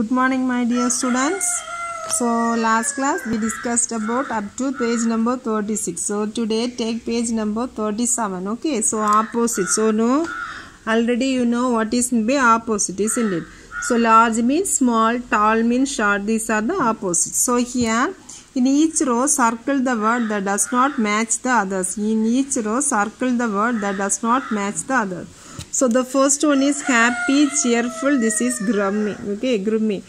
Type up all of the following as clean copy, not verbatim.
Good morning, my dear students. So last class we discussed about up to page number 36. So today take page number 37. Okay, so opposite. So no, already you know what is be opposite, isn't it? So large means small, tall means short. These are the opposites. So here in each row circle the word that does not match the others. In each row circle the word that does not match the others. So the first one is happy, cheerful. This is grummy. Okay, grumpy.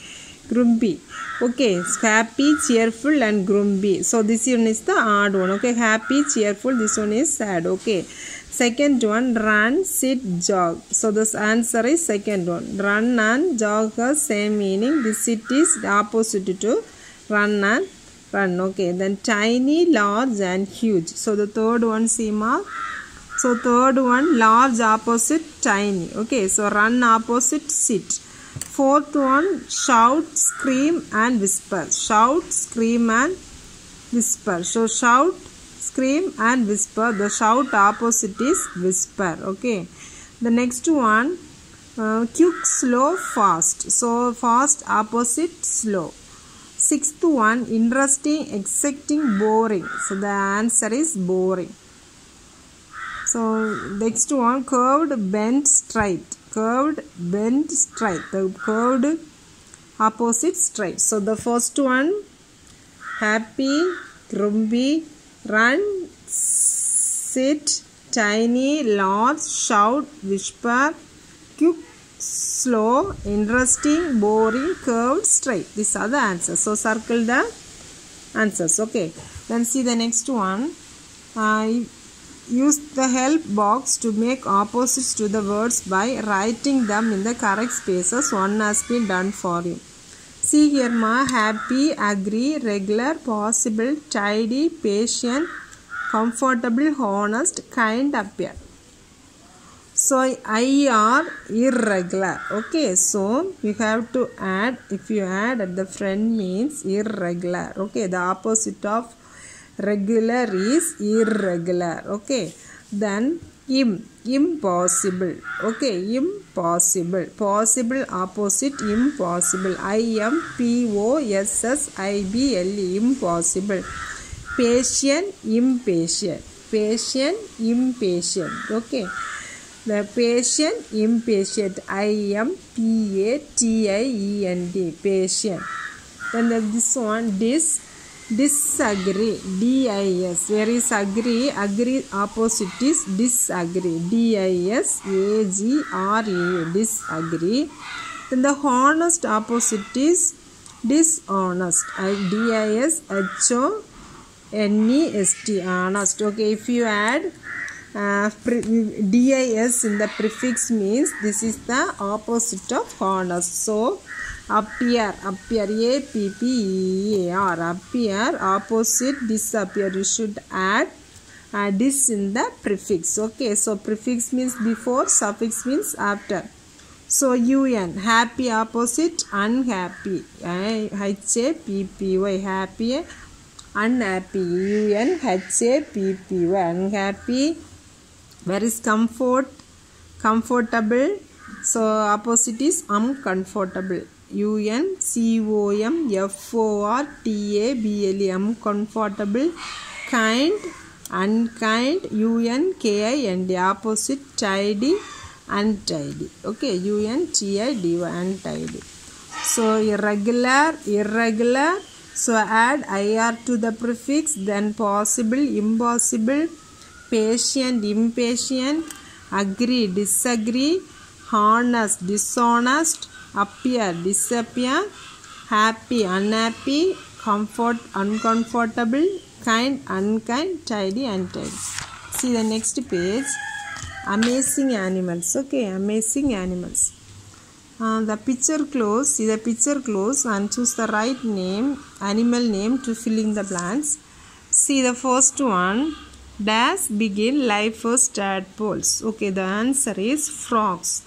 Okay, happy, cheerful and grumpy. So this one is the odd one. Okay, happy, cheerful. This one is sad. Okay. Second one, run, sit, jog. So this answer is second one. Run and jog has same meaning. This sit is the opposite to run and run. Okay. Then tiny, large and huge. So the third one, Seema. So third one, large opposite tiny. Okay, so run opposite sit. Fourth one, shout, scream and whisper. Shout, scream and whisper. So shout, scream and whisper. The shout opposite is whisper. Okay. The next one, quick, slow, fast. So fast opposite slow. Sixth one, interesting, exciting, boring. So the answer is boring. So next one, curved, bent, straight. Curved, bent, straight. The curved opposite straight. So the first one, happy, grumpy, run, sit, tiny, large, shout, whisper, quick, slow, interesting, boring, curved, straight. These are the answers. So circle the answers. Okay. Then see the next one. Use the help box to make opposites to the words by writing them in the correct spaces. One has been done for you. See here ma, happy, agree, regular, possible, tidy, patient, comfortable, honest, kind, appear. So I are irregular. Okay, so you have to add, if you add at the front means irregular. Okay, the opposite of regular is irregular. Okay, then impossible. Okay, impossible. Possible opposite impossible. impossible. Impossible. Patient, impatient. Patient, impatient. Okay, the patient, impatient. impatient. Patient. Then this one, disagree. dis. Where is agree? Agree opposite is disagree. disagree. Disagree. Then the honest opposite is dishonest. dishonest. Honest. Okay, if you add dis in the prefix means this is the opposite of honest. So appear, appear, appear, opposite, disappear. You should add dis in the prefix. Okay, so prefix means before, suffix means after. So un, happy opposite, unhappy. happy, happy, unhappy. unhappy, unhappy. Where is comfort? Comfortable. So opposite is uncomfortable. uncomfortable. Uncomfortable. Kind, unkind. unkind. Opposite tidy, untidy. Okay, untidy, untidy. So irregular, irregular. So add ir to the prefix. Then possible, impossible. Patient, impatient. Agree, disagree. Honest, dishonest. Appear, disappear. Happy, unhappy. Comfort, uncomfortable. Kind, unkind. Tidy, untidy. See the next page. Amazing animals. Okay, amazing animals. The picture close. See the picture close and choose the right name, animal name to fill in the blanks. See the first one. Dash begin life first tadpoles. Okay, the answer is frogs.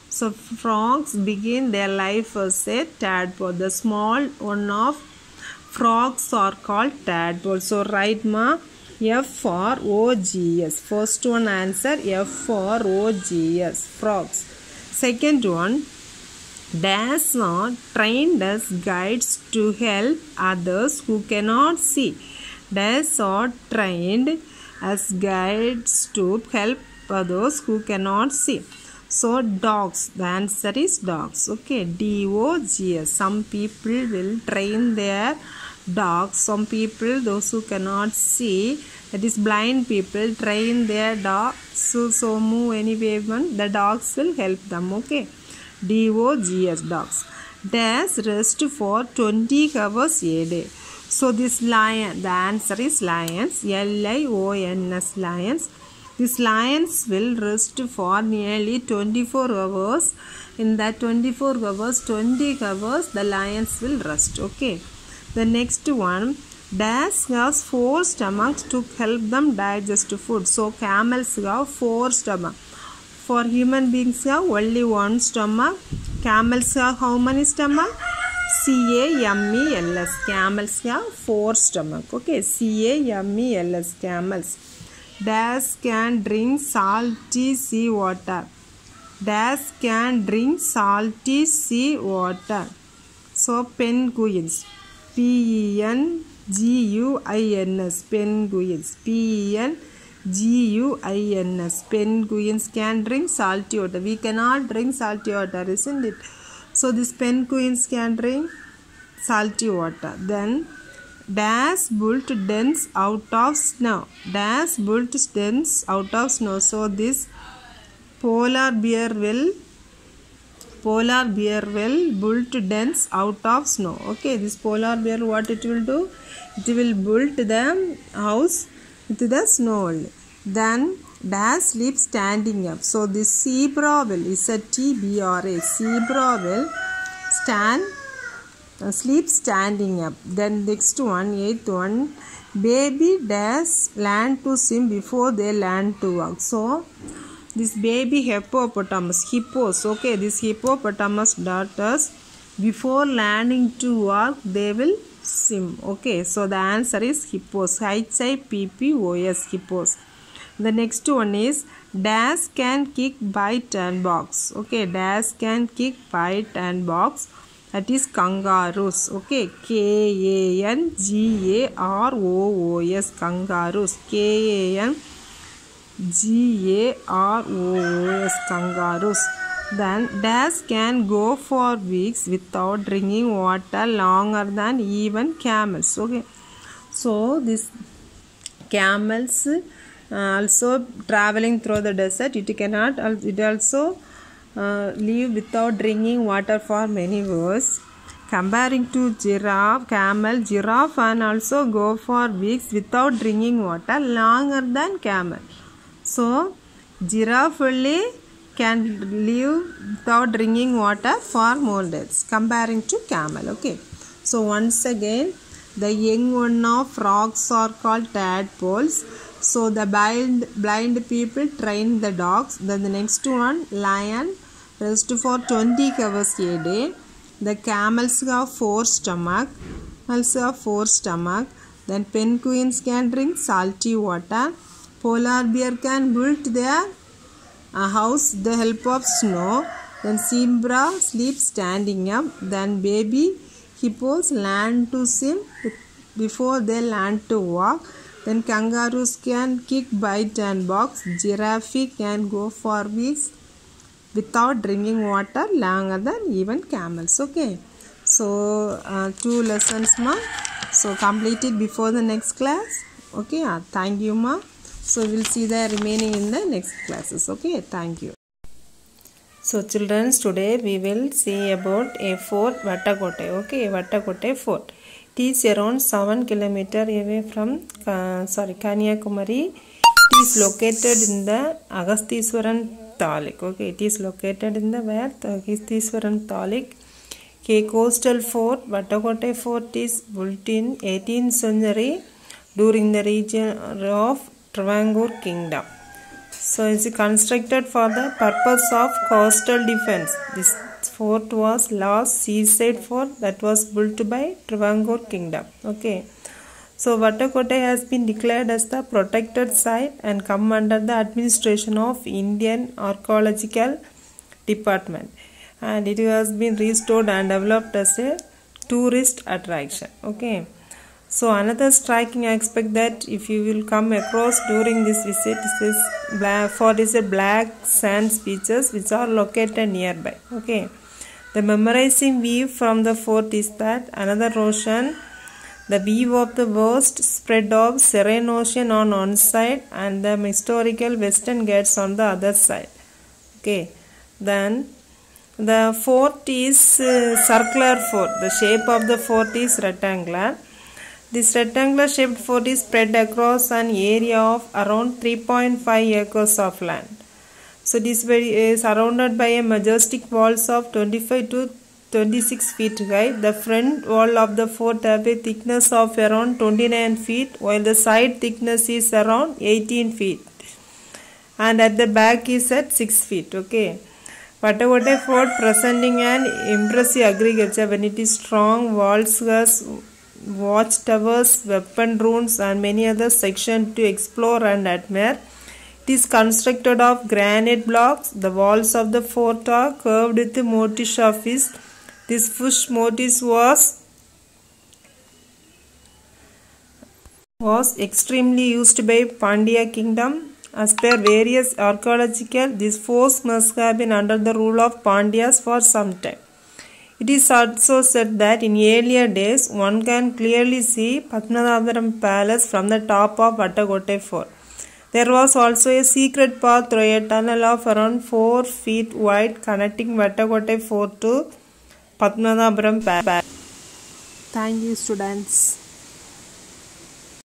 So frogs begin their life as a tadpole. The small one of frogs are called tadpoles. So write ma, F-R-O-G-S. First one answer F-R-O-G-S. Frogs. Second one, Dash are trained as guides to help others who cannot see. Dash are trained as guides to help others who cannot see. So dogs, the answer is dogs. Okay, D-O-G-S. Some people will train their dogs. Some people, those who cannot see, that is blind people, train their dogs. So move anyway, the dogs will help them. Okay, D-O-G-S, dogs. Dash rest for 20 hours a day. So this lion, the answer is lions. L-I-O-N-S, lions. These lions will rest for nearly 24 hours. In that 24 hours, 20 hours, the lions will rest. Okay. The next one, dash has 4 stomachs to help them digest food. So camels have 4 stomachs. For human beings have only 1 stomach. Camels have how many stomachs? C-A-M-E-L-S. Camels have 4 stomachs. Okay, C-A-M-E-L-S, camels. Dash can drink salty sea water. Dash can drink salty sea water. So penguins, P-E-N-G-U-I-N-S, penguins, P-E-N-G-U-I-N-S, penguins can drink salty water. We cannot drink salty water, isn't it? So these penguins can drink salty water. Then dash built dens out of snow. Dash built dens out of snow. So this polar bear will build dens out of snow. Okay, this polar bear, what it will do? It will build the house with the snow only. Then dash sleep standing up. So this zebra will, Z-E-B-R-A, zebra will sleep standing up. Then next one, 8th one, baby dash learn to swim before they learn to walk. So this baby hippos, okay, this hippopotamus daughters, before learning to walk, they will swim. Okay, so the answer is hippos, H-I-P-P-O-S, hippos. The next one is dash can kick, bite and box. Okay, dash can kick, bite and box. That is kangaroos. Okay, K-A-N-G-A-R-O-O-S, kangaroos. K-A-N-G-A-R-O-O-S, kangaroos. Then dash can go for weeks without drinking water longer than even camels. Okay, so this camels also traveling through the desert, it also live without drinking water for many hours. Comparing to giraffe, camel, giraffe can also go for weeks without drinking water longer than camel. So giraffe only can live without drinking water for more days comparing to camel. Okay, so once again, the young one of frogs are called tadpoles. So the blind people train the dogs. Then the next one, lion rest for 20 hours a day. The camels have 4 stomach. Then penguins can drink salty water. Polar bear can build their house with the help of snow. Then zebra sleep standing up. Then baby hippos learn to swim before they learn to walk. Then kangaroos can kick, bite and box. Giraffe can go for weeks without drinking water longer than even camels. Okay, so 2 lessons ma. So complete it before the next class. Okay, thank you ma. So we'll see the remaining in the next classes. Okay, thank you. So children, today we will see about a fort, Vattakotte. Okay, Vattakotte fort. It is around 7 km away from Kanyakumari. It is located in the Agasthiswaran Taluk. Okay, it is located in the where? Agasthiswaran Taluk. Okay, coastal fort. Vattakotte fort is built in 18th century during the region of Travancore Kingdom. So it is constructed for the purpose of coastal defense. This fort was last seaside fort that was built by Travancore Kingdom. Okay, so Vattakotte has been declared as the protected site and come under the administration of Indian Archaeological Department. and it has been restored and developed as a tourist attraction. Okay, so another striking aspect that if you will come across during this visit is a black sand beaches which are located nearby. Okay, the memorizing view from the fort is that another ocean, the view of the vast spread of serene ocean on one side and the historical Western Ghats on the other side. Okay, then the fort is circular fort. The shape of the fort is rectangular. This rectangular shaped fort is spread across an area of around 3.5 acres of land. So this is surrounded by a majestic walls of 25 to 26 feet high. The front wall of the fort have a thickness of around 29 feet while the side thickness is around 18 feet and at the back is at 6 feet. Okay, Vatakotte fort presenting an impressive agriculture when it is strong walls, has watchtowers, weapon rooms and many other sections to explore and admire. It is constructed of granite blocks. The walls of the fort are curved with the motif of fish. This fish motif was extremely used by Pandya kingdom. As per various archaeological, this fort must have been under the rule of Pandyas for some time. It is also said that in earlier days, one can clearly see Padmanabhapuram Palace from the top of Vatakotte fort. There was also a secret path through a tunnel of around 4 feet wide connecting Vatakotte fort to Padmanabhapuram Palace. Thank you, students.